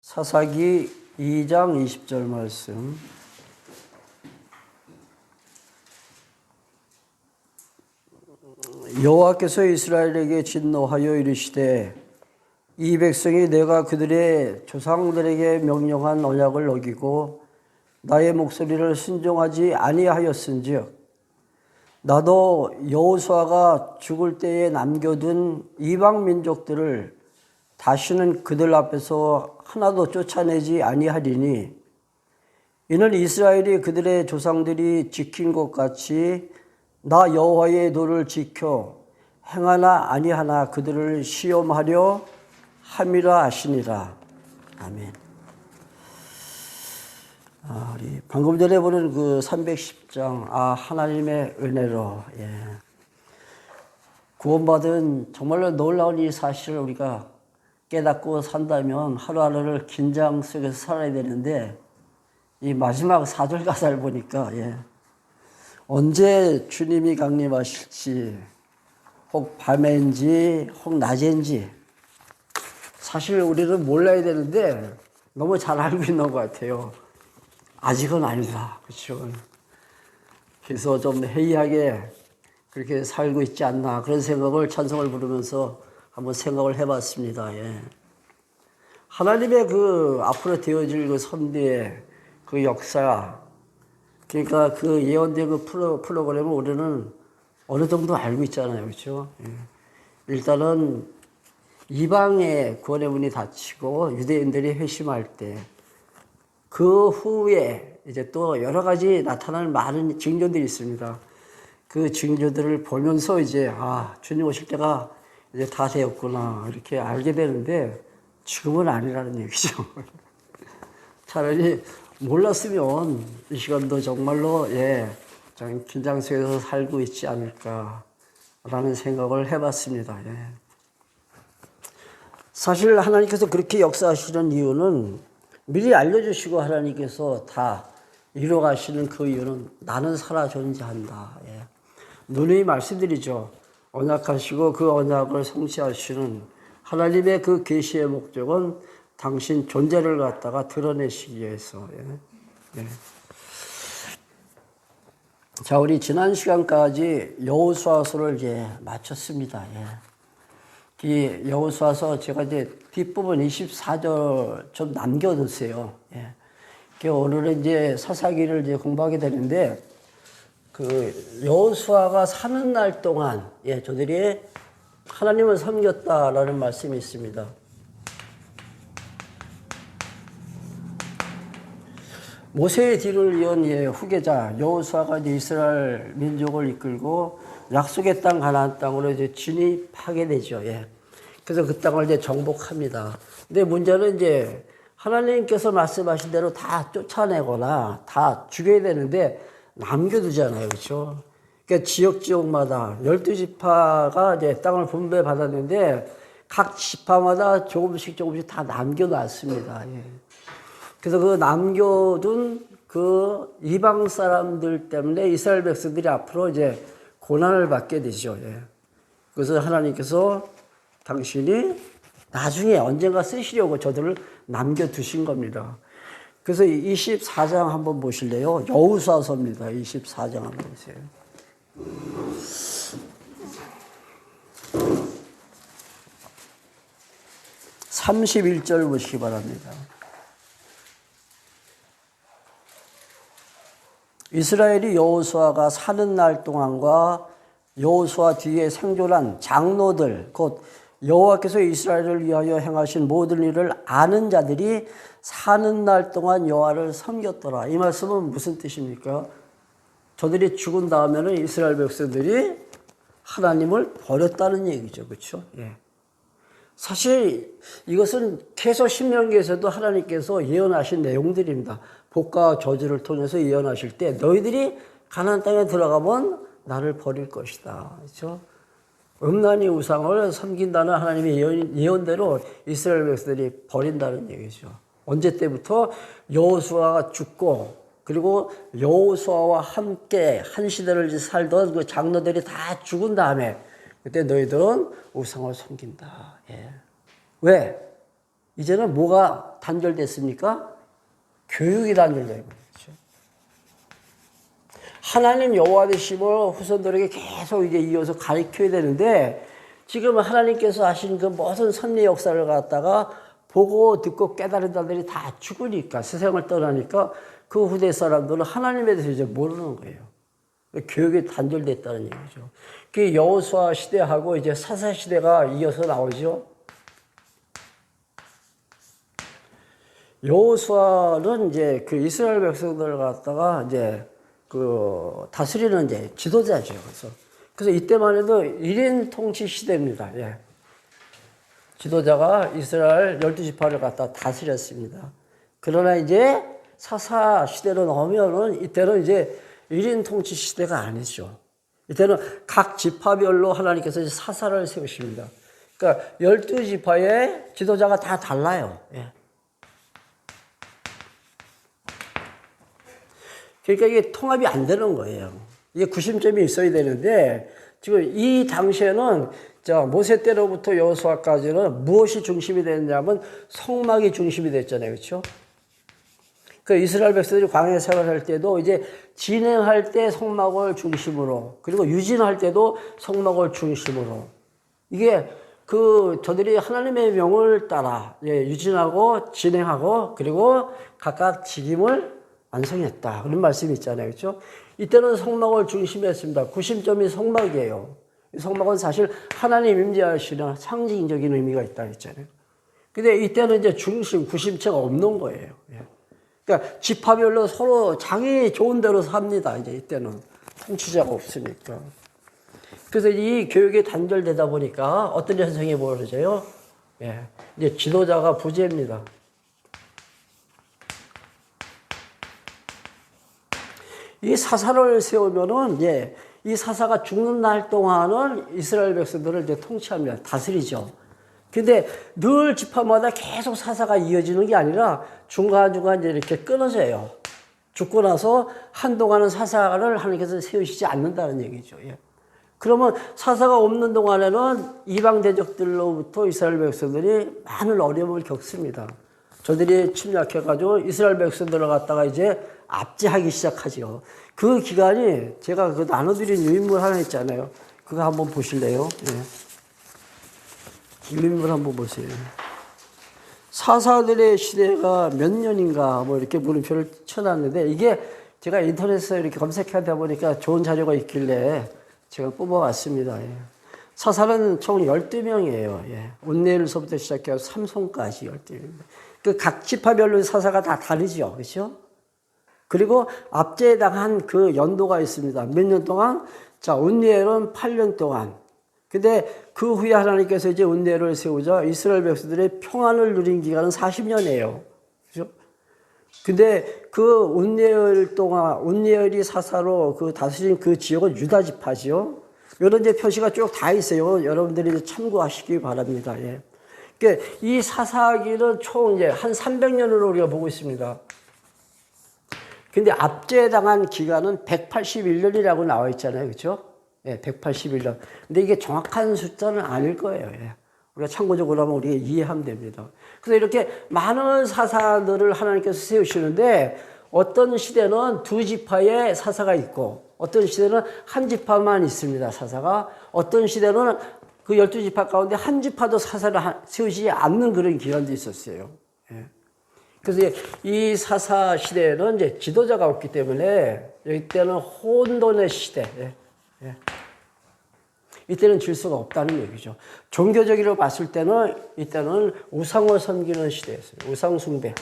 사사기 2장 20절 말씀. 여호와께서 이스라엘에게 진노하여 이르시되 이 백성이 내가 그들의 조상들에게 명령한 언약을 어기고 나의 목소리를 순종하지 아니하였은즉 나도 여호수아가 죽을 때에 남겨둔 이방 민족들을 다시는 그들 앞에서 하나도 쫓아내지 아니하리니 이는 이스라엘이 그들의 조상들이 지킨 것 같이 나 여호와의 도를 지켜 행하나 아니하나 그들을 시험하려 함이라 하시니라. 아멘. 우리 방금 전에 보는 그 310장 하나님의 은혜로 구원받은 정말로 놀라운 이 사실을 우리가 깨닫고 산다면 하루하루를 긴장 속에서 살아야 되는데 이 마지막 4절 가사를 보니까 언제 주님이 강림하실지 혹 밤인지 혹 낮인지 사실 우리는 몰라야 되는데 너무 잘 알고 있는 것 같아요. 아직은 아니다. 그렇죠? 그래서 좀 해이하게 그렇게 살고 있지 않나 그런 생각을 찬송을 부르면서 한번 생각을 해봤습니다. 하나님의 그 앞으로 되어질 그 선대의 그 역사, 그러니까 그 예언된 그 프로그램을 우리는 어느 정도 알고 있잖아요. 그렇죠? 일단은 이방의 구원의 문이 닫히고 유대인들이 회심할 때 그 후에 이제 또 여러 가지 나타나는 많은 징조들이 있습니다. 그 징조들을 보면서 이제 주님 오실 때가 이제 다 되었구나 이렇게 알게 되는데 지금은 아니라는 얘기죠. 차라리 몰랐으면 이 시간도 정말로 좀 긴장 속에서 살고 있지 않을까라는 생각을 해봤습니다. 사실 하나님께서 그렇게 역사하시는 이유는 미리 알려주시고 하나님께서 다 이뤄가시는 그 이유는 나는 살아 존재한다. 누누이 말씀드리죠. 언약하시고 그 언약을 성취하시는 하나님의 그 계시의 목적은 당신 존재를 갖다가 드러내시기 위해서. 자, 우리 지난 시간까지 여호수아서를 마쳤습니다. 이 여호수아서 제가 이제 뒷부분 24절 좀 남겨두세요. 오늘은 이제 사사기를 이제 공부하게 되는데 그 여호수아가 사는 날 동안 저들이 하나님을 섬겼다라는 말씀이 있습니다. 모세의 뒤를 이은 후계자 여호수아가 이제 이스라엘 민족을 이끌고 약속의 땅 가나안 땅으로 이제 진입하게 되죠. 그래서 그 땅을 이제 정복합니다. 근데 문제는 이제 하나님께서 말씀하신 대로 다 쫓아내거나 다 죽여야 되는데 남겨두잖아요. 그렇죠? 그러니까 지역마다 12지파가 이제 땅을 분배받았는데 각 지파마다 조금씩 다 남겨놨습니다. 그래서 그 남겨둔 그 이방 사람들 때문에 이스라엘 백성들이 앞으로 이제 고난을 받게 되죠. 그래서 하나님께서 당신이 나중에 언젠가 쓰시려고 저들을 남겨두신 겁니다. 그래서 24장 한번 보실래요? 여호수아서입니다. 24장 한번 보세요. 31절 보시기 바랍니다. 이스라엘이 여호수아가 사는 날 동안과 여호수아 뒤에 생존한 장로들 곧 여호와께서 이스라엘을 위하여 행하신 모든 일을 아는 자들이 사는 날 동안 여호와를 섬겼더라. 이 말씀은 무슨 뜻입니까? 저들이 죽은 다음에는 이스라엘 백성들이 하나님을 버렸다는 얘기죠. 그렇죠? 사실 이것은 계속 신명기에서도 하나님께서 예언하신 내용들입니다. 복과 저주를 통해서 예언하실 때 너희들이 가나안 땅에 들어가면 나를 버릴 것이다. 그렇죠? 음란의 우상을 섬긴다는 하나님의 예언대로 이스라엘 백성들이 버린다는 얘기죠. 언제 때부터? 여호수아가 죽고 그리고 여호수아와 함께 한 시대를 살던 그 장로들이 다 죽은 다음에 그때 너희들은 우상을 섬긴다. 왜? 이제는 뭐가 단절됐습니까? 교육이 단절된 거죠. 하나님 여호와 되심을 후손들에게 계속 이제 이어서 가르쳐야 되는데 지금 하나님께서 하신 그 모든 섭리 역사를 갖다가 보고 듣고 깨달은 자들이 다 죽으니까 세상을 떠나니까 그 후대 사람들은 하나님에 대해서 이제 모르는 거예요. 교육이 단절됐다는 얘기죠. 그 여호수아 시대하고 이제 사사 시대가 이어서 나오죠. 여호수아는 이제 그 이스라엘 백성들을 갖다가 이제 그 다스리는 이제 지도자죠. 그래서 이때만 해도 1인 통치 시대입니다. 예. 지도자가 이스라엘 12지파를 갖다 다스렸습니다. 그러나 이제 사사 시대로 나오면은 이때는 이제 1인 통치 시대가 아니죠. 이때는 각 지파별로 하나님께서 이제 사사를 세우십니다. 그러니까 12지파의 지도자가 다 달라요. 예. 그러니까 이게 통합이 안 되는 거예요. 이게 구심점이 있어야 되는데 지금 이 당시에는 모세 때로부터 여호수아까지는 무엇이 중심이 됐냐면 성막이 중심이 됐잖아요. 그렇죠? 그 이스라엘 백성들이 광야 생활할 때도 이제 진행할 때 성막을 중심으로 그리고 유진할 때도 성막을 중심으로 이게 저들이 하나님의 명을 따라 유진하고 진행하고 그리고 각각 직임을 완성했다. 그런 말씀이 있잖아요. 그렇죠? 이때는 성막을 중심에 했습니다. 구심점이 성막이에요. 이 성막은 사실 하나님 임재하시는 상징적인 의미가 있다 했잖아요. 근데 이때는 이제 중심, 구심체가 없는 거예요. 그러니까 지파별로 서로 자기 좋은 대로 삽니다. 이제 이때는 통치자가 없으니까. 그래서 이 교육이 단절되다 보니까 어떤 현상이 벌어져요? 이제 지도자가 부재입니다. 이 사사를 세우면은 이 사사가 죽는 날 동안은 이스라엘 백성들을 이제 통치합니다. 다스리죠. 근데 늘 지파마다 계속 사사가 이어지는 게 아니라 중간중간 이제 이렇게 끊어져요. 죽고 나서 한동안은 사사를 하나님께서 세우시지 않는다는 얘기죠. 그러면 사사가 없는 동안에는 이방 대적들로부터 이스라엘 백성들이 많은 어려움을 겪습니다. 저들이 침략해가지고 이스라엘 백성들을 갖다가 이제 압제하기 시작하죠. 그 기간이 제가 나눠드린 유인물 하나 있잖아요. 그거 한번 보실래요? 유인물 한번 보세요. 사사들의 시대가 몇 년인가 뭐 이렇게 물음표를 쳐놨는데 이게 제가 인터넷에서 이렇게 검색하다 보니까 좋은 자료가 있길래 제가 뽑아왔습니다. 사사는 총 12명이에요. 온네일서부터 시작해서 삼손까지 12명입니다. 그 각 지파별로 사사가 다 다르죠. 그렇죠? 그리고 압제당한 그 연도가 있습니다. 몇 년 동안? 온니엘은 8년 동안. 근데 그 후에 하나님께서 이제 온니엘을 세우자 이스라엘 백성들의 평안을 누린 기간은 40년이에요. 그죠? 근데 그 온니엘이 사사로 다스린 그 지역은 유다 지파지요. 이런 이제 표시가 쭉 다 있어요. 여러분들이 참고하시기 바랍니다. 그러니까 이 사사기는 총 이제 한 300년으로 우리가 보고 있습니다. 근데 압제당한 기간은 181년이라고 나와 있잖아요. 그렇죠? 181년. 근데 이게 정확한 숫자는 아닐 거예요. 우리가 참고적으로 하면 우리가 이해하면 됩니다. 그래서 이렇게 많은 사사들을 하나님께서 세우시는데 어떤 시대는 두 지파의 사사가 있고 어떤 시대는 한 지파만 있습니다. 사사가. 어떤 시대는 그 12지파 가운데 한 지파도 사사를 세우지 않는 그런 기간도 있었어요. 그래서 이 사사 시대에는 이제 지도자가 없기 때문에 이때는 혼돈의 시대. 이때는 질서가 없다는 얘기죠. 종교적으로 봤을 때는 이때는 우상을 섬기는 시대였어요. 우상숭배.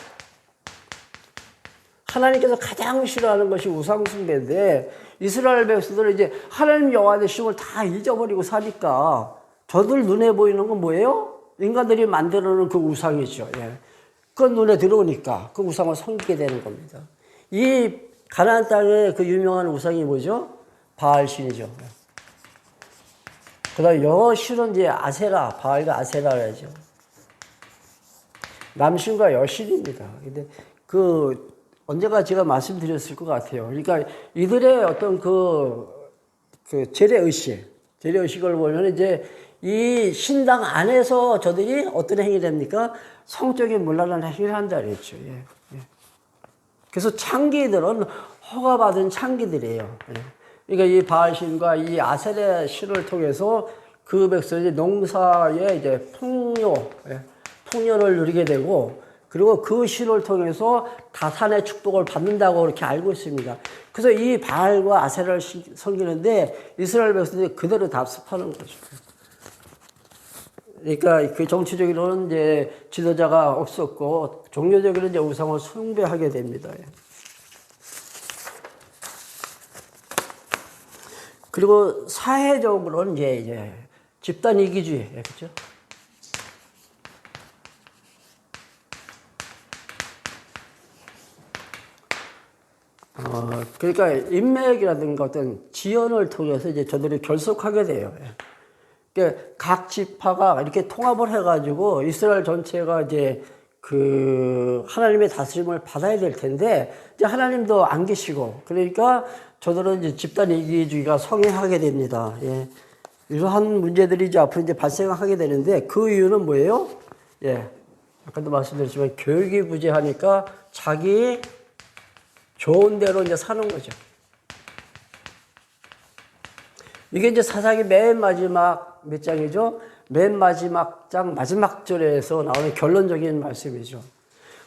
하나님께서 가장 싫어하는 것이 우상숭배인데 이스라엘 백성들은 이제 하나님 여호와 되심을 다 잊어버리고 사니까 저들 눈에 보이는 건 뭐예요? 인간들이 만들어놓은 그 우상이죠. 그 눈에 들어오니까 그 우상을 섬기게 되는 겁니다. 이 가나안 땅의 그 유명한 우상이 뭐죠? 바알신이죠. 그다음 여신은 이제 아세라, 바알과 아세라라죠. 남신과 여신입니다. 근데 언제가 제가 말씀드렸을 것 같아요. 그러니까 이들의 어떤 재래의식을 보면 이제 이 신당 안에서 저들이 어떤 행위를 합니까? 성적인 문란한 행위를 한다 그랬죠. 예. 예. 그래서 창기들은 허가받은 창기들이에요. 예. 그러니까 이 바알신과 이 아세레 신을 통해서 그 백성이 농사에 이제 풍요를 누리게 되고, 그리고 그 신을 통해서 다산의 축복을 받는다고 그렇게 알고 있습니다. 그래서 이 바알과 아세라를 섬기는데 이스라엘 백성들이 그대로 답습하는 거죠. 그러니까 그 정치적으로는 이제 지도자가 없었고, 종교적으로는 이제 우상을 숭배하게 됩니다. 그리고 사회적으로는 이제 집단 이기주의, 그렇죠? 그러니까 인맥이라든가 어떤 지연을 통해서 이제 저들이 결속하게 돼요. 그러니까 각 지파가 이렇게 통합을 해가지고 이스라엘 전체가 이제 그 하나님의 다스림을 받아야 될 텐데, 이제 하나님도 안 계시고, 그러니까 저들은 이제 집단 이기주의가 성행하게 됩니다. 예. 이러한 문제들이 이제 앞으로 이제 발생하게 되는데, 그 이유는 뭐예요? 예. 아까도 말씀드렸지만 교육이 부재하니까 자기 좋은 대로 이제 사는 거죠. 이게 이제 사사기 맨 마지막 몇 장이죠? 맨 마지막 장 마지막 절에서 나오는 결론적인 말씀이죠.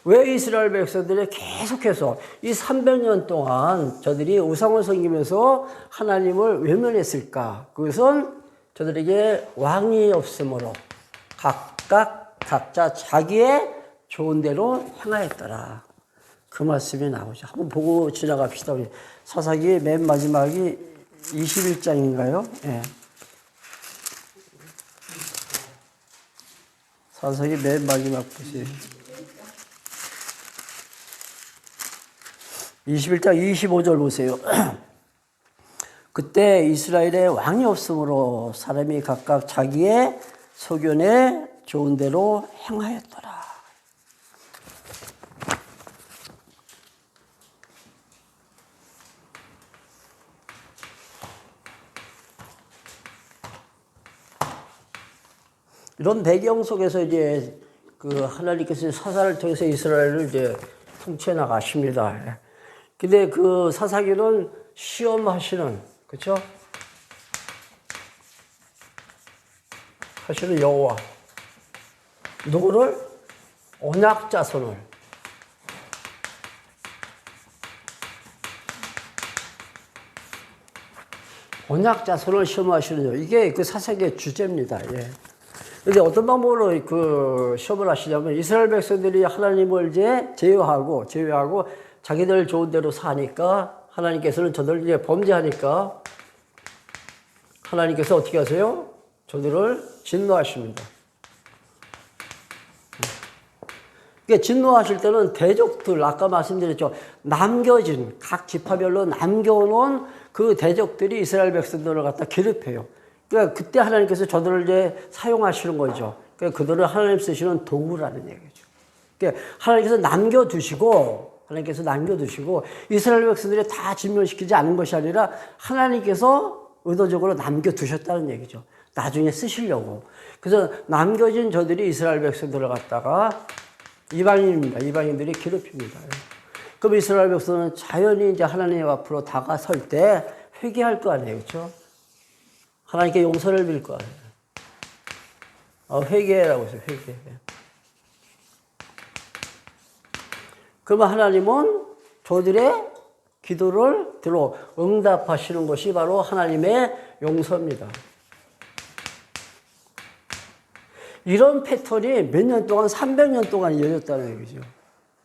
왜 이스라엘 백성들이 계속해서 이 300년 동안 저들이 우상을 섬기면서 하나님을 외면했을까? 그것은 저들에게 왕이 없으므로 각자 자기의 좋은 대로 행하였더라. 그 말씀이 나오죠. 한번 보고 지나갑시다. 우리 사사기 맨 마지막이 21장인가요? 예. 사사기 맨 마지막 보세요. 21장 25절 보세요. 그때 이스라엘에 왕이 없으므로 사람이 각각 자기의 소견에 좋은 대로 행하였더라. 이런 배경 속에서 이제 그 하나님께서 사사를 통해서 이스라엘을 이제 통치해 나가십니다. 근데 그 사사기는 시험하시는, 그렇죠? 하시는 여호와. 누구를? 언약 자손을. 언약 자손을 시험하시는, 이게 그 사사기의 주제입니다. 예. 근데 어떤 방법으로 그 시험을 하시냐면, 이스라엘 백성들이 하나님을 이제 제외하고 자기들 좋은 대로 사니까, 하나님께서는 저들 이제 범죄하니까 하나님께서 어떻게 하세요? 저들을 진노하십니다. 그러니까 진노하실 때는 대적들, 아까 말씀드렸죠. 남겨진, 각 지파별로 남겨놓은 그 대적들이 이스라엘 백성들을 갖다 괴롭혀요. 그러니까 그때 하나님께서 저들을 이제 사용하시는 거죠. 그러니까 그들을 하나님 쓰시는 도구라는 얘기죠. 그러니까 하나님께서 남겨두시고 이스라엘 백성들이 다 진멸시키지 않은 것이 아니라 하나님께서 의도적으로 남겨두셨다는 얘기죠. 나중에 쓰시려고. 그래서 남겨진 저들이 이스라엘 백성들을 갖다가 이방인입니다. 이방인들이 괴롭힙니다. 그럼 이스라엘 백성은 자연히 이제 하나님 앞으로 다가설 때 회개할 거 아니에요. 그렇죠? 하나님께 용서를 빌 거 아니에요. 회개라고 했어요. 회개. 그러면 하나님은 저들의 기도를 들어 응답하시는 것이 바로 하나님의 용서입니다. 이런 패턴이 몇 년 동안, 300년 동안 이어졌다는 얘기죠.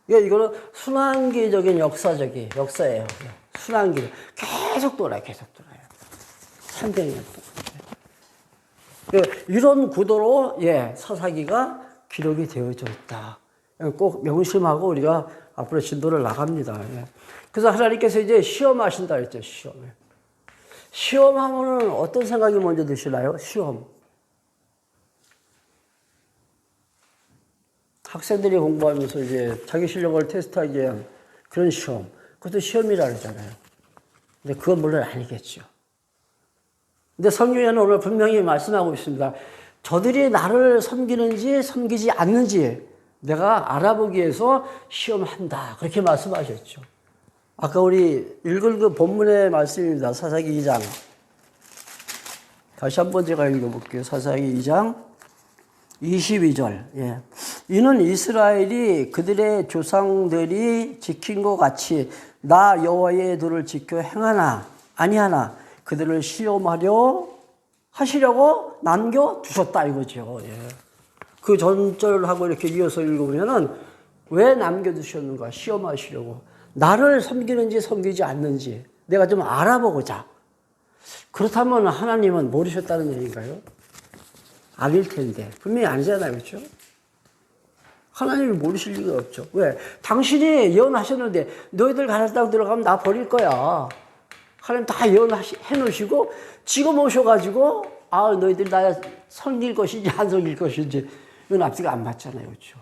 그러니까 이거는 순환기적인 역사예요. 순환기. 계속 돌아요. 300년 동안. 이런 구도로, 사사기가 기록이 되어져 있다. 꼭 명심하고 우리가 앞으로 진도를 나갑니다. 그래서 하나님께서 이제 시험하신다 했죠. 시험하면은 어떤 생각이 먼저 드시나요? 시험. 학생들이 공부하면서 이제 자기 실력을 테스트하기 위한 그런 시험. 그것도 시험이라 그러잖아요. 근데 그건 물론 아니겠죠. 근데 성경에는 오늘 분명히 말씀하고 있습니다. 저들이 나를 섬기는지 섬기지 않는지 내가 알아보기 위해서 시험한다. 그렇게 말씀하셨죠. 아까 우리 읽은 그 본문의 말씀입니다. 사사기 2장. 다시 한번 제가 읽어볼게요. 사사기 2장 22절. 예. 이는 이스라엘이 그들의 조상들이 지킨 것 같이 나 여호와의 도를 지켜 행하나 아니하나 그들을 시험하려 하시려고 남겨두셨다 이거죠. 예. 그 전절하고 이렇게 이어서 읽으면은 왜 남겨두셨는가? 시험하시려고. 나를 섬기는지 섬기지 않는지 내가 좀 알아보고자. 그렇다면 하나님은 모르셨다는 얘기인가요? 아닐 텐데. 분명히 아니잖아요. 그렇죠? 하나님이 모르실 리가 없죠. 왜? 당신이 예언하셨는데 너희들 가나안 땅 들어가면 나 버릴 거야. 하나님 다 예언해 놓으시고 지금 오셔가지고 너희들 나 섬길 것인지 안 섬길 것인지 이건 앞뒤가 안 맞잖아요. 그렇죠?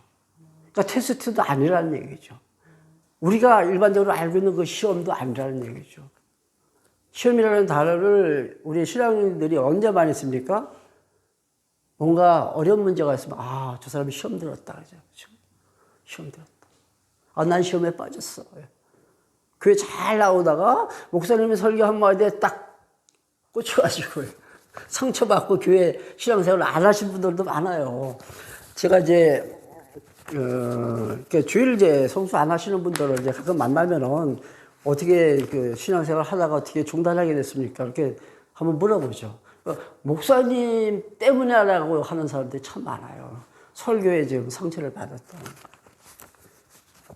그러니까 테스트도 아니라는 얘기죠. 우리가 일반적으로 알고 있는 그 시험도 아니라는 얘기죠. 시험이라는 단어를 우리 신앙인들이 언제 많이 씁니까? 뭔가 어려운 문제가 있으면 저 사람이 시험 들었다 그죠? 시험 들었다. 난 시험에 빠졌어. 교회 잘 나오다가 목사님이 설교 한마디에 딱 꽂혀가지고 상처받고 교회 신앙생활을 안 하신 분들도 많아요. 제가 이제 주일제 성수 안 하시는 분들을 이제 가끔 만나면은 어떻게 그 신앙생활 하다가 어떻게 중단하게 됐습니까? 이렇게 한번 물어보죠. 목사님 때문에 하라고 하는 사람들이 참 많아요. 설교에 지금 상처를 받았다.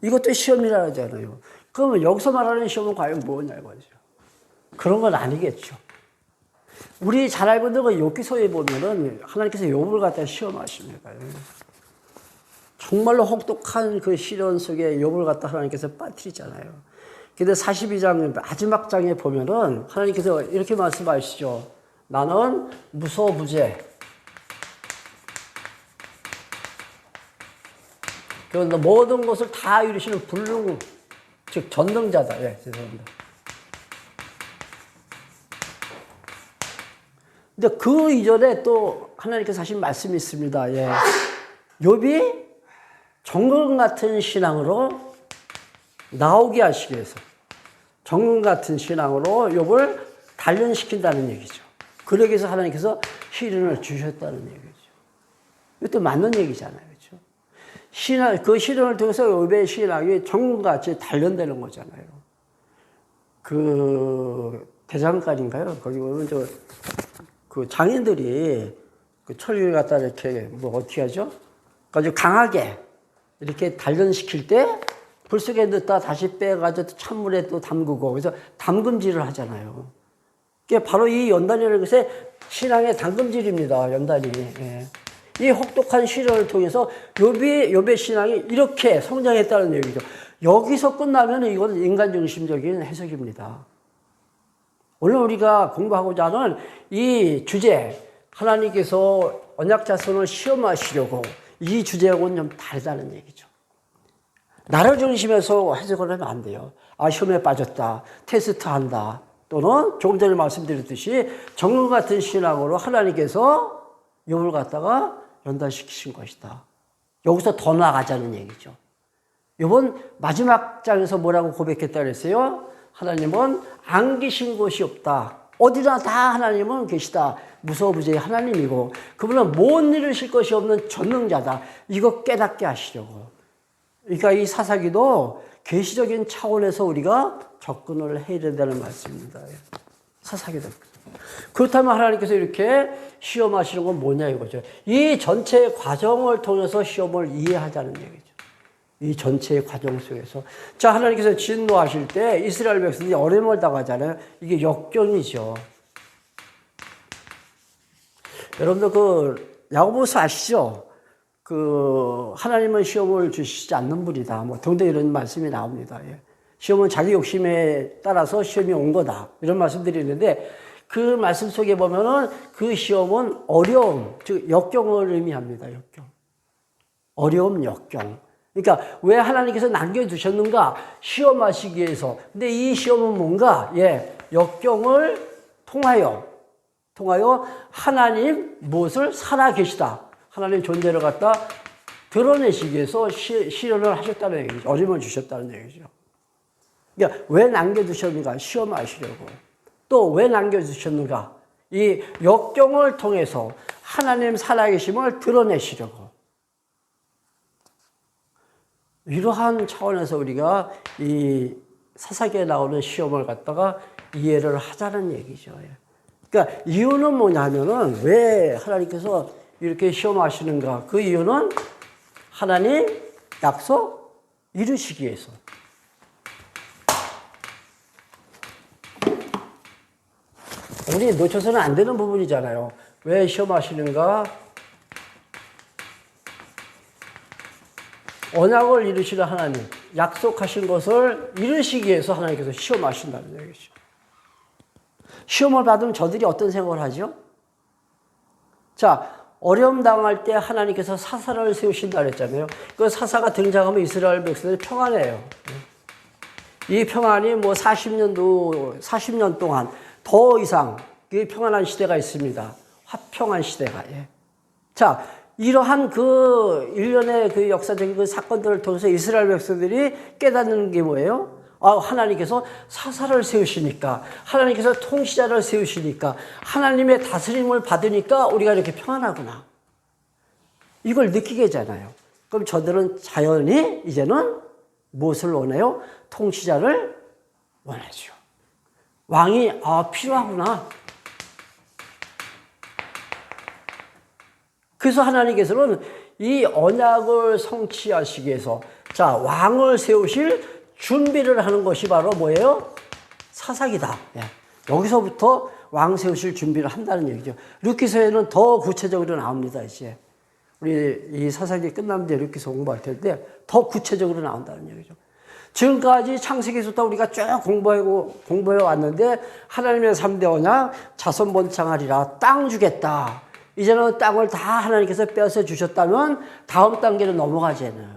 이것도 시험이라 하잖아요. 그러면 여기서 말하는 시험은 과연 뭐냐 이거죠. 그런 건 아니겠죠. 우리 잘 알고 있는 그 욥기서에 보면은 하나님께서 욥을 갖다 시험하십니다. 정말로 혹독한 그 시련 속에 욥을 갖다 하나님께서 빠뜨리잖아요. 근데 42장 마지막 장에 보면은 하나님께서 이렇게 말씀하시죠. 나는 무소부재. 그런데 모든 것을 다 이루시는 불능, 즉 전능자다. 예, 죄송합니다. 근데 그 이전에 또 하나님께서 하신 말씀이 있습니다. 예. 욥이 정금 같은 신앙으로 나오게 하시기 위해서 정금 같은 신앙으로 욥을 단련시킨다는 얘기죠. 그러기 위해서 하나님께서 시련을 주셨다는 얘기죠. 이것도 맞는 얘기잖아요. 그렇죠? 신앙, 그 시련을 통해서 욥의 신앙이 정금같이 단련되는 거잖아요. 그 대장간인가요? 거기 보면 그 장인들이 그 철기를 갖다 이렇게 어떻게 하죠? 아주 강하게 이렇게 단련시킬 때 불 속에 넣다 다시 빼가지고 찬물에 또 담그고 그래서 담금질을 하잖아요. 그게 바로 이 연단이라는 것이 신앙의 담금질입니다. 연단이. 예. 이 혹독한 시련을 통해서 욥의 신앙이 이렇게 성장했다는 얘기죠. 여기서 끝나면 이건 인간 중심적인 해석입니다. 오늘 우리가 공부하고자 하는 이 주제, 하나님께서 언약 자손을 시험하시려고 이 주제하고는 좀 다르다는 얘기죠. 나를 중심에서 해석을 하면 안 돼요. 시험에 빠졌다, 테스트한다, 또는 조금 전에 말씀드렸듯이 정금 같은 신앙으로 하나님께서 욥을 갖다가 연단시키신 것이다. 여기서 더 나아가자는 얘기죠. 욥은 마지막 장에서 뭐라고 고백했다 그랬어요? 하나님은 안 계신 곳이 없다. 어디나 다 하나님은 계시다. 무소부재의 하나님이고 그분은 못 이루실 것이 없는 전능자다. 이거 깨닫게 하시려고. 그러니까 이 사사기도 계시적인 차원에서 우리가 접근을 해야 된다는 말씀입니다. 사사기도. 그렇다면 하나님께서 이렇게 시험하시는 건 뭐냐 이거죠. 이 전체 과정을 통해서 시험을 이해하자는 얘기죠. 이 전체의 과정 속에서. 자, 하나님께서 진노하실 때 이스라엘 백성들이 어려움을 당하잖아요. 이게 역경이죠. 여러분들 그 야고보서 아시죠? 하나님은 시험을 주시지 않는 분이다. 등등 이런 말씀이 나옵니다. 예. 시험은 자기 욕심에 따라서 시험이 온 거다. 이런 말씀들이 있는데 그 말씀 속에 보면은 그 시험은 어려움, 즉 역경을 의미합니다. 역경. 어려움, 역경. 그러니까 왜 하나님께서 남겨두셨는가? 시험하시기 위해서. 근데 이 시험은 뭔가? 역경을 통하여 하나님 무엇을 살아계시다. 하나님 존재를 갖다 드러내시기 위해서 시련을 하셨다는 얘기죠. 어림을 주셨다는 얘기죠. 그러니까 왜 남겨두셨는가? 시험하시려고. 또 왜 남겨두셨는가? 이 역경을 통해서 하나님 살아계심을 드러내시려고. 이러한 차원에서 우리가 이 사사기에 나오는 시험을 갖다가 이해를 하자는 얘기죠. 그러니까 이유는 뭐냐면은 왜 하나님께서 이렇게 시험하시는가? 그 이유는 하나님 약속 이루시기 위해서. 우리 놓쳐서는 안 되는 부분이잖아요. 왜 시험하시는가? 언약을 이루시는 하나님, 약속하신 것을 이루시기 위해서 하나님께서 시험하신다는 얘기죠. 시험을 받으면 저들이 어떤 생각을 하죠? 자, 어려움 당할 때 하나님께서 사사를 세우신다 그랬잖아요. 그 사사가 등장하면 이스라엘 백성들이 평안해요. 이 평안이 뭐 40년 동안 더 이상 평안한 시대가 있습니다. 화평한 시대가. 예. 자, 이러한 그 일련의 그 역사적인 그 사건들을 통해서 이스라엘 백성들이 깨닫는 게 뭐예요? 하나님께서 사사를 세우시니까, 하나님께서 통치자를 세우시니까, 하나님의 다스림을 받으니까 우리가 이렇게 평안하구나. 이걸 느끼게 되잖아요. 그럼 저들은 자연히 이제는 무엇을 원해요? 통치자를 원하죠. 왕이 필요하구나. 그래서 하나님께서는 이 언약을 성취하시기 위해서 자, 왕을 세우실 준비를 하는 것이 바로 뭐예요? 사사기다. 예. 여기서부터 왕 세우실 준비를 한다는 얘기죠. 룻기서에는 더 구체적으로 나옵니다. 이제 우리 이 사사기 끝나면 이제 룻기서 공부할 텐데 더 구체적으로 나온다는 얘기죠. 지금까지 창세기부터 우리가 쭉 공부해 왔는데 하나님의 3대 언약 자손 번창하리라, 땅 주겠다. 이제는 땅을 다 하나님께서 빼앗아 주셨다면 다음 단계로 넘어가잖아요.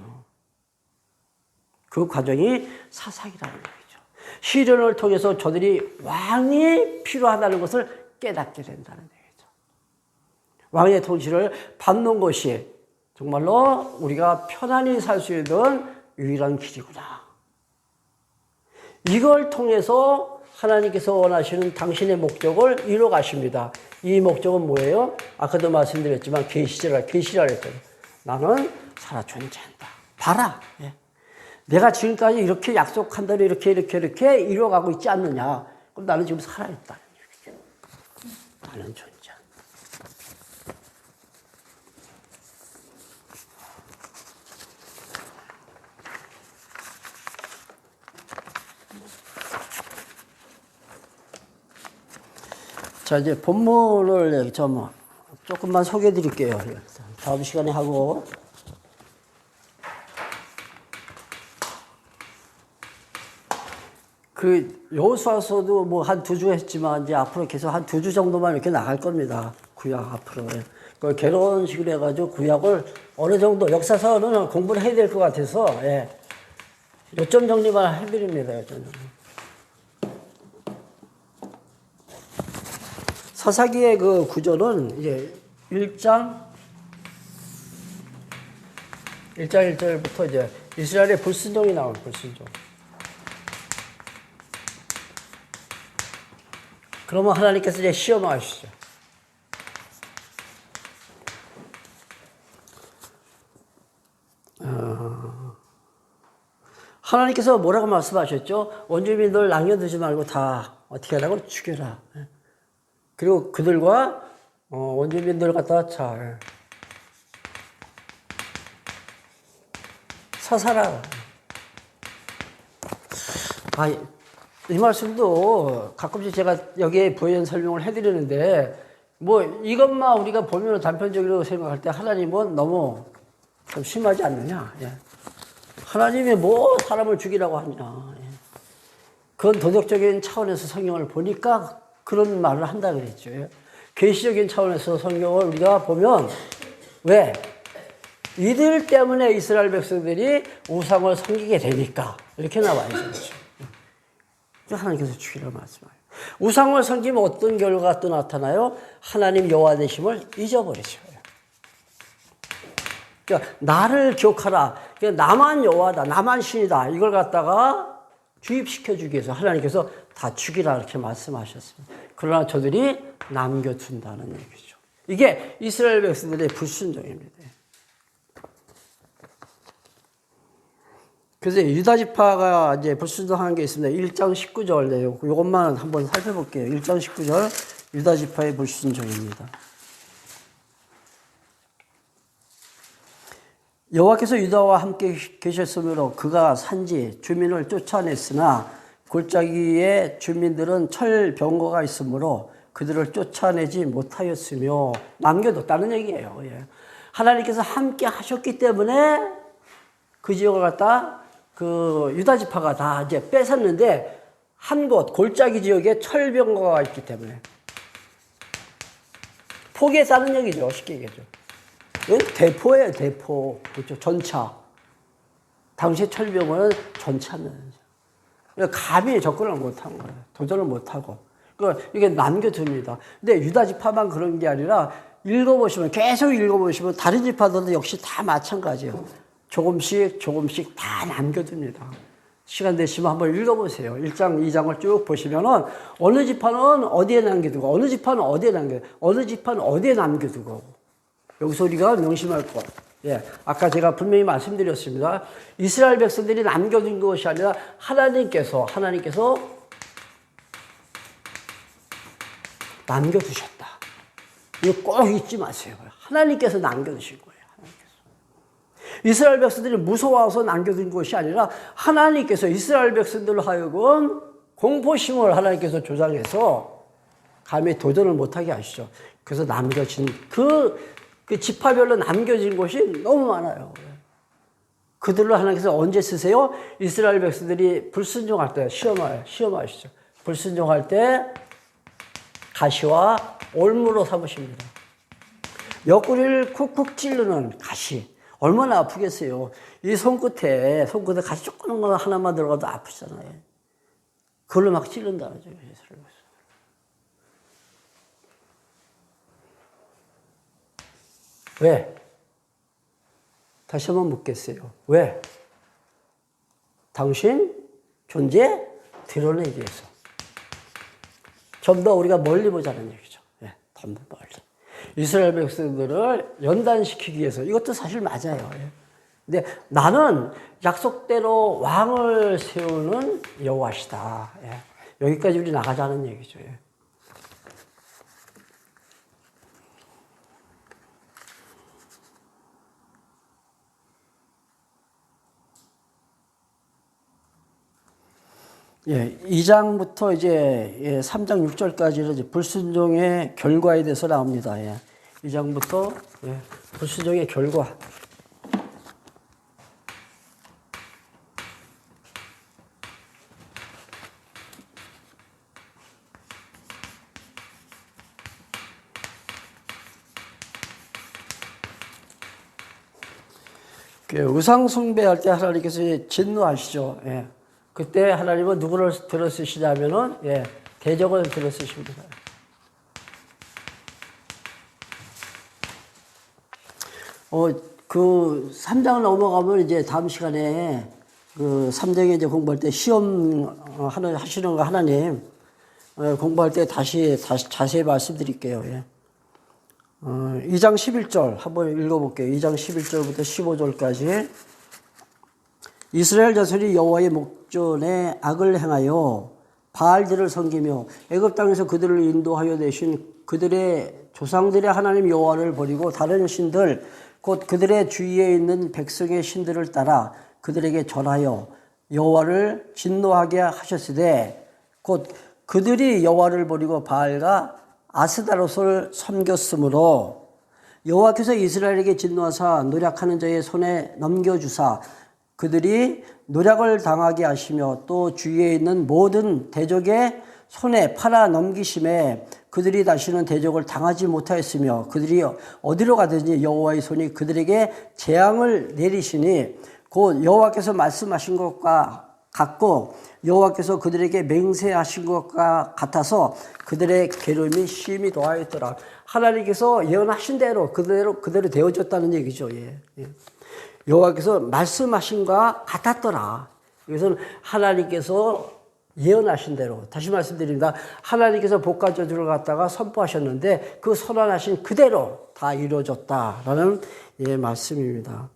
그 과정이 사사기라는 얘기죠. 시련을 통해서 저들이 왕이 필요하다는 것을 깨닫게 된다는 얘기죠. 왕의 통치를 받는 것이 정말로 우리가 편안히 살 수 있는 유일한 길이구나. 이걸 통해서 하나님께서 원하시는 당신의 목적을 이루어 가십니다. 이 목적은 뭐예요? 아까도 말씀드렸지만 계시라 했잖아요. 나는 살아 존재한다. 봐라. 예. 내가 지금까지 이렇게 약속한 대로 이렇게 이루어가고 있지 않느냐. 그럼 나는 지금 살아있다는 얘기죠. 나는 존재한다. 자, 이제 본문을 좀 조금만 소개해 드릴게요. 다음 시간에 하고. 그 여호수아서도 뭐 한 2주 했지만 이제 앞으로 계속 한 2주 정도만 이렇게 나갈 겁니다. 구약 앞으로. 그 결혼식으로 해가지고 구약을 어느 정도 역사서는 공부를 해야 될 것 같아서 예. 요점 정리만 해드립니다. 요점 정리. 사사기의 그 구조는 이제 1장 1절부터 이제 이스라엘의 불순종이 나와요. 불순종. 그러면 하나님께서 이제 시험하시죠. 하나님께서 뭐라고 말씀하셨죠? 원주민들 남겨두지 말고 다 어떻게 하라고? 죽여라. 그리고 그들과 원주민들 갖다 잘 사살하라. 이 말씀도 가끔씩 제가 여기에 부연 설명을 해드리는데 뭐 이것만 우리가 보면 단편적으로 생각할 때 하나님은 너무 좀 심하지 않느냐. 예. 하나님이 뭐 사람을 죽이라고 하냐. 예. 그건 도덕적인 차원에서 성경을 보니까 그런 말을 한다 그랬죠. 예. 계시적인 차원에서 성경을 우리가 보면 왜? 이들 때문에 이스라엘 백성들이 우상을 섬기게 되니까 이렇게 나와 있죠. 하나님께서 죽이라고 말씀하세요. 우상을 섬기면 어떤 결과가 또 나타나요? 하나님 여호와 되심을 잊어버리죠. 그러니까 나를 기억하라. 그러니까 나만 여호와다, 나만 신이다. 이걸 갖다가 주입시켜주기 위해서 하나님께서 다 죽이라 이렇게 말씀하셨습니다. 그러나 저들이 남겨둔다는 얘기죠. 이게 이스라엘 백성들의 불순종입니다. 그래서 유다 지파가 이제 불순종한 게 있습니다. 1장 19절, 이것만 한번 살펴볼게요. 1장 19절, 유다 지파의 불순종입니다. 여호와께서 유다와 함께 계셨으므로 그가 산지 주민을 쫓아냈으나 골짜기의 주민들은 철병거가 있으므로 그들을 쫓아내지 못하였으며 남겨뒀다는 얘기예요. 예. 하나님께서 함께 하셨기 때문에 그 지역을 갖다 그 유다 지파가 다 이제 뺏었는데 한 곳 골짜기 지역에 철병거가 있기 때문에 포기했다는 얘기죠. 쉽게 얘기하죠. 대포예요, 대포. 그렇죠. 전차. 당시 철병거는 전차는. 감히 접근을 못한 거예요. 도전을 못하고. 그러니까 이게 남겨둡니다. 근데 유다 지파만 그런 게 아니라 계속 읽어보시면 다른 지파들도 역시 다 마찬가지예요. 조금씩 다 남겨둡니다. 시간 되시면 한번 읽어보세요. 1장, 2장을 쭉 보시면은 어느 지파는 어디에 남겨두고, 어느 지파는 어디에 남겨두고, 어느 지파는 어디에 남겨두고. 여기서 우리가 명심할 것. 예. 아까 제가 분명히 말씀드렸습니다. 이스라엘 백성들이 남겨둔 것이 아니라 하나님께서 남겨두셨다. 이거 꼭 잊지 마세요. 하나님께서 남겨두신 거예요. 이스라엘 백성들이 무서워서 남겨둔 것이 아니라 하나님께서 이스라엘 백성들로 하여금 공포심을 하나님께서 조장해서 감히 도전을 못하게 하시죠. 그래서 남겨진 그 지파별로 남겨진 것이 너무 많아요. 그들로 하나님께서 언제 쓰세요? 이스라엘 백성들이 불순종할 때 시험하시죠. 불순종할 때 가시와 올무로 삼으십니다. 옆구리를 쿡쿡 찌르는 가시. 얼마나 아프겠어요. 이 손끝에 가시 조그만 거 하나만 들어가도 아프잖아요. 그걸로 막 찌른다는 거죠. 왜? 다시 한번 묻겠어요. 왜? 당신 존재 드러내기 위해서. 좀 더 우리가 멀리 보자는 얘기죠. 예, 더 멀리. 이스라엘 백성들을 연단시키기 위해서. 이것도 사실 맞아요. 예. 근데 나는 약속대로 왕을 세우는 여호와시다. 예. 여기까지 우리 나가자는 얘기죠. 예. 예, 2장부터 이제 3장 6절까지는 이제 불순종의 결과에 대해서 나옵니다. 예. 2장부터 불순종의 결과. 의상 숭배할 때 하나님께서 진노하시죠. 예. 그때 하나님은 누구를 들어쓰시냐면은, 대적을 들어쓰십니다. 그 3장을 넘어가면 이제 다음 시간에 그 3장에 이제 공부할 때 시험 하시는 거 하나님, 공부할 때 다시 자세히 말씀드릴게요. 2장 11절 한번 읽어볼게요. 2장 11절부터 15절까지. 이스라엘 자손이 여호와의 목전에 악을 행하여 바알들을 섬기며 애굽 땅에서 그들을 인도하여 내신 그들의 조상들의 하나님 여호와를 버리고 다른 신들 곧 그들의 주위에 있는 백성의 신들을 따라 그들에게 절하여 여호와를 진노하게 하셨으되 곧 그들이 여호와를 버리고 바알과 아스다롯을 섬겼으므로 여호와께서 이스라엘에게 진노하사 노략하는 자의 손에 넘겨주사 그들이 노략을 당하게 하시며 또 주위에 있는 모든 대적의 손에 팔아 넘기심에 그들이 다시는 대적을 당하지 못하였으며 그들이 어디로 가든지 여호와의 손이 그들에게 재앙을 내리시니 곧 여호와께서 말씀하신 것과 같고 여호와께서 그들에게 맹세하신 것과 같아서 그들의 괴로움이 심히 더하였더라. 하나님께서 예언하신 대로 그대로 되어졌다는 얘기죠. 예. 예. 여호와께서 말씀하신 것과 같았더라. 이것은 하나님께서 예언하신 대로, 다시 말씀드립니다. 하나님께서 복과 저주를 갖다가 선포하셨는데 그 선언하신 그대로 다 이루어졌다라는 예, 말씀입니다.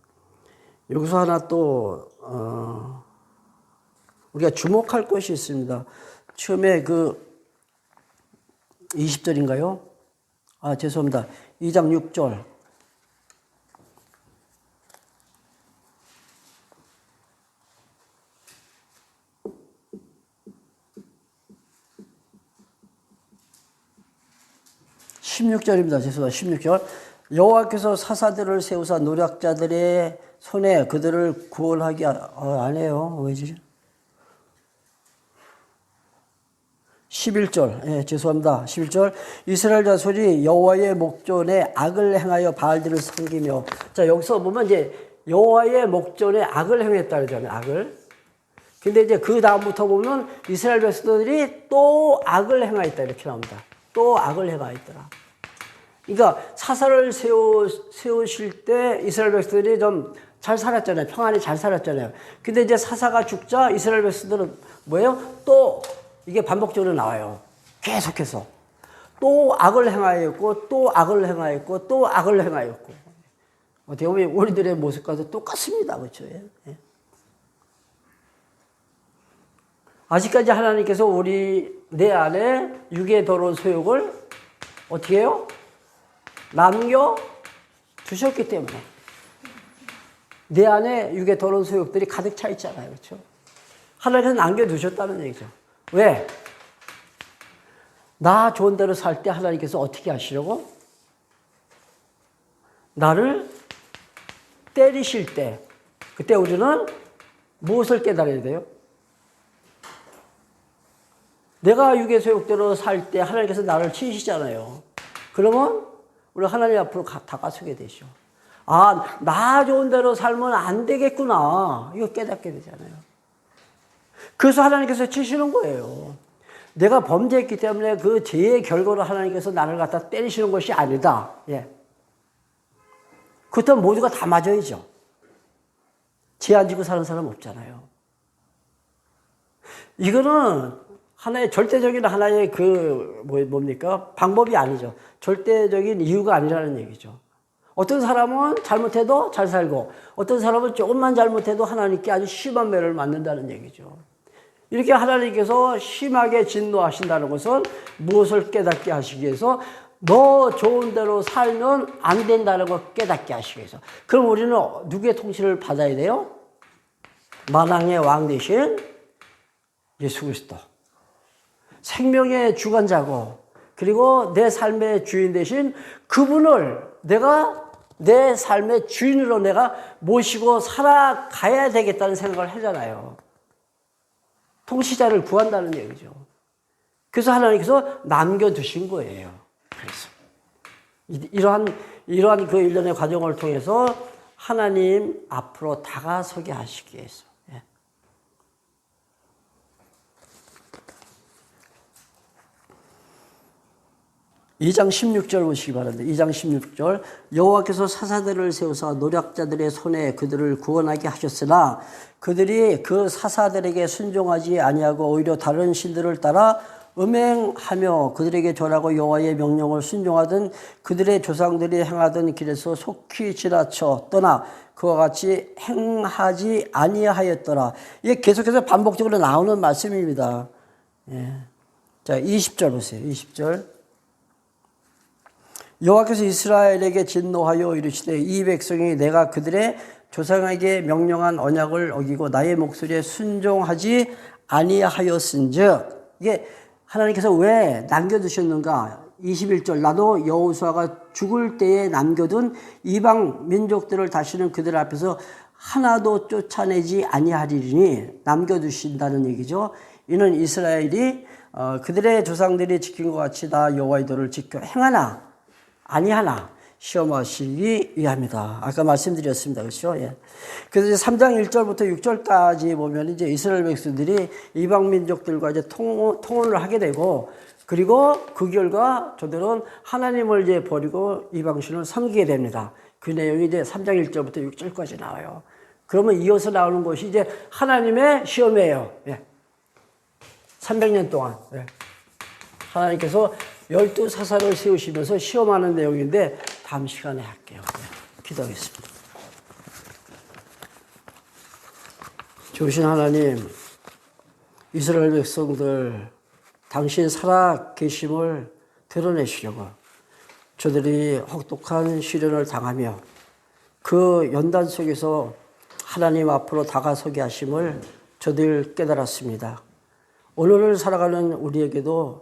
여기서 하나 또 우리가 주목할 것이 있습니다. 처음에 그 20절인가요? 아, 죄송합니다. 2장 6절. (16절입니다) 죄송합니다. 16절. 여호와께서 사사들을 세우사 노략자들의 손에 그들을 구원하게 안 해요. 왜지? 11절. 예, 죄송합니다. 11절. 이스라엘 자손이 여호와의 목전에 악을 행하여 바알들을 섬기며. 자, 여기서 보면 이제 여호와의 목전에 악을 행했다 그러잖아요. 악을. 근데 이제 그 다음부터 보면 이스라엘 백성들이 또 악을 행하였다 이렇게 나옵니다. 또 악을 행하였더라. 그러니까 사사를 세우실 때 이스라엘 백성들이 좀 잘 살았잖아요. 평안히 잘 살았잖아요. 근데 이제 사사가 죽자 이스라엘 백성들은 뭐예요? 또 이게 반복적으로 나와요. 계속해서. 또 악을 행하였고, 또 악을 행하였고, 또 악을 행하였고. 어떻게 보면 우리들의 모습과도 똑같습니다. 그렇죠? 예. 아직까지 하나님께서 내 안에 육의 더러운 소욕을 어떻게 해요? 남겨 두셨기 때문에. 내 안에 육의 더러운 소욕들이 가득 차 있잖아요. 그렇죠? 하나님께서 남겨두셨다는 얘기죠. 왜? 나 좋은 대로 살 때 하나님께서 어떻게 하시려고? 나를 때리실 때, 그때 우리는 무엇을 깨달아야 돼요? 내가 육의 소욕대로 살 때 하나님께서 나를 치시잖아요. 그러면 우리 하나님 앞으로 다가서게 되죠. 아, 나 좋은 대로 살면 안 되겠구나. 이거 깨닫게 되잖아요. 그래서 하나님께서 치시는 거예요. 내가 범죄했기 때문에 그 죄의 결과로 하나님께서 나를 갖다 때리시는 것이 아니다. 예. 그렇다면 모두가 다 맞아야죠. 죄 안 지고 사는 사람 없잖아요. 이거는 하나의 절대적인 하나의 뭡니까? 방법이 아니죠. 절대적인 이유가 아니라는 얘기죠. 어떤 사람은 잘못해도 잘 살고, 어떤 사람은 조금만 잘못해도 하나님께 아주 심한 매를 맞는다는 얘기죠. 이렇게 하나님께서 심하게 진노하신다는 것은 무엇을 깨닫게 하시기 위해서 너 좋은 대로 살면 안 된다는 걸 깨닫게 하시기 위해서. 그럼 우리는 누구의 통치를 받아야 돼요? 만왕의 왕 대신 예수 그리스도. 생명의 주관자고, 그리고 내 삶의 주인 대신 그분을 내가 내 삶의 주인으로 내가 모시고 살아가야 되겠다는 생각을 하잖아요. 통치자를 구한다는 얘기죠. 그래서 하나님께서 남겨두신 거예요. 그래서 이러한 그 일련의 과정을 통해서 하나님 앞으로 다가서게 하시기 위해서. 2장 16절 보시기 바랍니다. 2장 16절. 여호와께서 사사들을 세우사 노략자들의 손에 그들을 구원하게 하셨으나 그들이 그 사사들에게 순종하지 아니하고 오히려 다른 신들을 따라 음행하며 그들에게 절하고 여호와의 명령을 순종하던 그들의 조상들이 행하던 길에서 속히 지나쳐 떠나 그와 같이 행하지 아니하였더라. 이게 계속해서 반복적으로 나오는 말씀입니다. 예. 자, 20절 보세요. 20절. 여호와께서 이스라엘에게 진노하여 이르시되 이 백성이 내가 그들의 조상에게 명령한 언약을 어기고 나의 목소리에 순종하지 아니하였은즉, 이게 하나님께서 왜 남겨두셨는가? 21절. 나도 여호수아가 죽을 때에 남겨둔 이방 민족들을 다시는 그들 앞에서 하나도 쫓아내지 아니하리니, 남겨두신다는 얘기죠. 이는 이스라엘이 그들의 조상들이 지킨 것 같이 다 여호와의 도를 지켜 행하나 아니하나, 시험하시기 위함이다. 아까 말씀드렸습니다. 그렇죠? 예. 그래서 이제 3장 1절부터 6절까지 보면 이제 이스라엘 백성들이 이방 민족들과 이제 통혼을 하게 되고, 그리고 그 결과 저들은 하나님을 이제 버리고 이방신을 섬기게 됩니다. 그 내용이 이제 3장 1절부터 6절까지 나와요. 그러면 이어서 나오는 것이 이제 하나님의 시험이에요. 예. 300년 동안. 예. 하나님께서 12사사를 세우시면서 시험하는 내용인데 다음 시간에 할게요. 예. 기도하겠습니다. 좋으신 하나님, 이스라엘 백성들 당신 살아 계심을 드러내시려고 저들이 혹독한 시련을 당하며 그 연단 속에서 하나님 앞으로 다가서게 하심을 저들 깨달았습니다. 오늘을 살아가는 우리에게도